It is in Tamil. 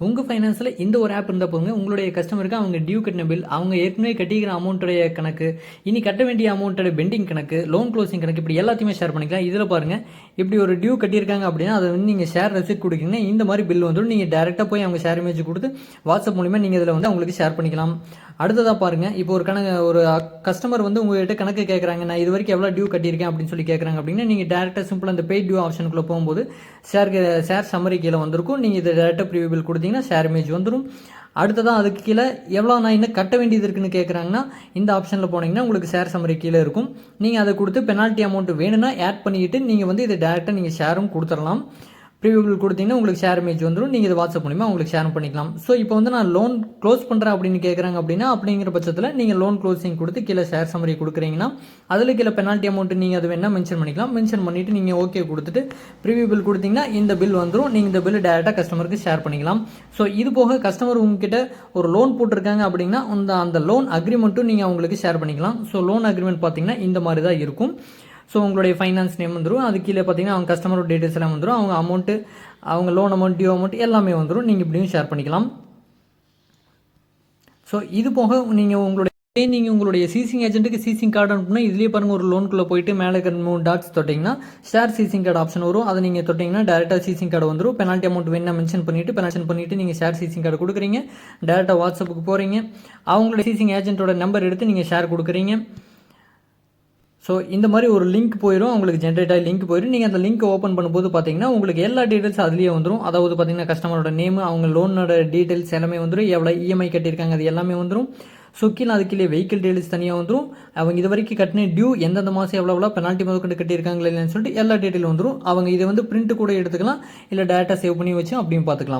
உங்கள் ஃபைனான்ஸில் இந்த ஒரு ஆப் இருந்தால் போதுங்க, உங்களுடைய கஸ்டமருக்கு அவங்க டியூ கட்டின பில், அவங்க ஏற்கனவே கட்டிக்கிற அமௌண்ட்டுடைய கணக்கு, இனி கட்ட வேண்டிய அமௌண்ட்டோட பெண்டிங் கணக்கு, லோன் க்ளோசிங் கணக்கு, இப்படி எல்லாத்தையுமே ஷேர் பண்ணிக்கலாம். இதில் பாருங்கள், இப்படி ஒரு டியூ கட்டியிருக்காங்க அப்படின்னா அதை வந்து நீங்கள் ஷேர் ரெசிப்ட் கொடுக்குறீங்கன்னா இந்த மாதிரி பில் வந்துடும். நீங்கள் டேரெக்டாக போய் அவங்க ஷேர் இமேஜ் கொடுத்து வாட்ஸ்அப் மூலிமா நீங்கள் இதில் வந்து அவங்களுக்கு ஷேர் பண்ணிக்கலாம். அடுத்ததாக பாருங்கள், இப்போ ஒரு கஸ்டமர் வந்து உங்கள்கிட்ட கணக்கு கேட்குறாங்க, நான் இது வரைக்கும் எவ்வளோ டியூ கட்டியிருக்கேன் அப்படின்னு சொல்லி கேட்குறாங்க அப்படின்னா, நீங்கள் டேரெக்டாக சிம்பிளாக அந்த பெய்ட் டியூ ஆப்ஷனுக்குள்ளே போகும்போது ஷேர் சம்மரி கீழே வந்திருக்கும். நீங்கள் இதை டேரெக்டாக ப்ரீவியூ பில் கொடுத்தீங்கன்னா ஷேர் இமேஜ் வந்துடும். அடுத்ததான் அதுக்கு கீழே எவ்வளோ நான் இன்னும் கட்ட வேண்டியது இருக்குன்னு கேட்குறாங்கன்னா இந்த ஆப்ஷனில் போனீங்கன்னா உங்களுக்கு ஷேர் சம்மரி கீழே இருக்கும். நீங்கள் அதை கொடுத்து பெனால்ட்டி அமௌண்ட் வேணும்னா ஆட் பண்ணிக்கிட்டு நீங்கள் வந்து இதை டேரெக்டாக நீங்கள் ஷேரும் கொடுத்துடலாம். ப்ரீவியூ பில் கொடுத்தீங்கன்னா உங்களுக்கு ஷேர் இமேஜ் வந்துடும். நீங்கள் இது வாட்ஸ்அப் மூலிமா உங்களுக்கு ஷேர் பண்ணிக்கலாம். ஸோ இப்போ வந்து நான் லோன் க்ளோஸ் பண்ணுறேன் அப்படின்னு கேட்குறாங்க அப்படின்னா, அப்படிங்கிற பட்சத்தில் நீங்கள் லோன் க்ளோசிங் கொடுத்து கீழே ஷேர் சம்மரி கொடுக்குறீங்கன்னா அதில் கீழே பெனால்ட்டி அமௌண்ட் நீங்கள் அது வேணால் மென்ஷன் பண்ணிக்கலாம். மென்ஷன் பண்ணிவிட்டு நீங்கள் ஓகே கொடுத்துட்டு ப்ரீவியூ பில் கொடுத்தீங்கன்னா இந்த பில் வந்துடும். நீங்கள் இந்த பில் டேரெக்டாக கஸ்டமருக்கு ஷேர் பண்ணிக்கலாம். ஸோ இது போக கஸ்டமர் உங்ககிட்ட ஒரு லோன் போட்டிருக்காங்க அப்படின்னா அந்த லோன் அக்ரிமெண்ட்டும் நீங்கள் அவங்களுக்கு ஷேர் பண்ணிக்கலாம். ஸோ லோன் அக்ரிமெண்ட் பார்த்தீங்கன்னா இந்த மாதிரி தான் இருக்கும். ஸோ உங்களுடைய ஃபைனான்ஸ் நேம் வந்துடும். அது கீழே பார்த்தீங்கன்னா அவங்க கஸ்டமரோட டீட்டெயில்ஸ் எல்லாம் வந்துடும். அவங்க அமௌண்ட்டு, அவங்க லோன் அமௌண்ட், டியூ அமௌண்ட் எல்லாமே வந்துடும். நீங்கள் இப்படியும் ஷேர் பண்ணிக்கலாம். ஸோ இது போக நீங்கள் உங்களுடைய சீசிங் ஏஜென்ட்டுக்கு சீசிங் கார்டு அனுப்புனா இதுலேயே பாருங்கள், ஒரு லோனுக்குள்ளே போயிட்டு மேலே இருக்கிற 3 டாட்ஸ் தொட்டிங்கன்னா ஷேர் சீசிங் கார்டு ஆப்ஷன் வரும். அதை நீங்கள் தொட்டிங்கன்னா டேரெக்டாக சீசிங் கார்டு வந்துடும். பெனால்ட்டி அமௌண்ட் வேணா மென்ஷன் பண்ணிவிட்டு நீங்கள் ஷேர் சீசிங் கார்டு கொடுக்குறீங்க. டேரெக்டாக வாட்ஸ்அப்புக்கு போகிறீங்க. அவங்களுடைய சீசிங் ஏஜென்ட்டோட நம்பர் எடுத்து நீங்கள் ஷேர் கொடுக்குறீங்க. ஸோ இந்த மாதிரி ஒரு லிங்க் போயிடும், உங்களுக்கு ஜென்ரேட் ஆகி லிங்க் போயிடும். நீங்கள் அந்த லிங்க் ஓப்பன் பண்ணும்போது பார்த்தீங்கன்னா உங்களுக்கு எல்லா டீட்டெயில்ஸ் அதுலேயே வந்துடும். அதாவது பார்த்தீங்கன்னா கஸ்டமரோட நேம், அவங்க லோனோட டீட்டெயில்ஸ் எல்லாமே வந்துடும். எவ்வளோ இஎம்ஐ கட்டியிருக்காங்க அது எல்லாமே வந்துடும். ஸோ கீழே அதுக்குள்ளே வெஹிக்கிள் டீட்டெயில்ஸ் தனியாக வந்துடும். அவங்க இது வரைக்கும் கட்டின டியூ எந்தெந்த மாதம் எவ்வளோ பெனால்ட்டி முதற்கொண்டு கட்டியிருக்காங்களா இல்லைன்னு சொல்லிட்டு எல்லா டீட்டெயில் வந்துடும். அவங்க இதை வந்து பிரிண்ட் கூட எடுத்துக்கலாம், இல்லை டேட்டா சேவ் பண்ணி வச்சு அப்படியும் பார்த்துக்கலாம்.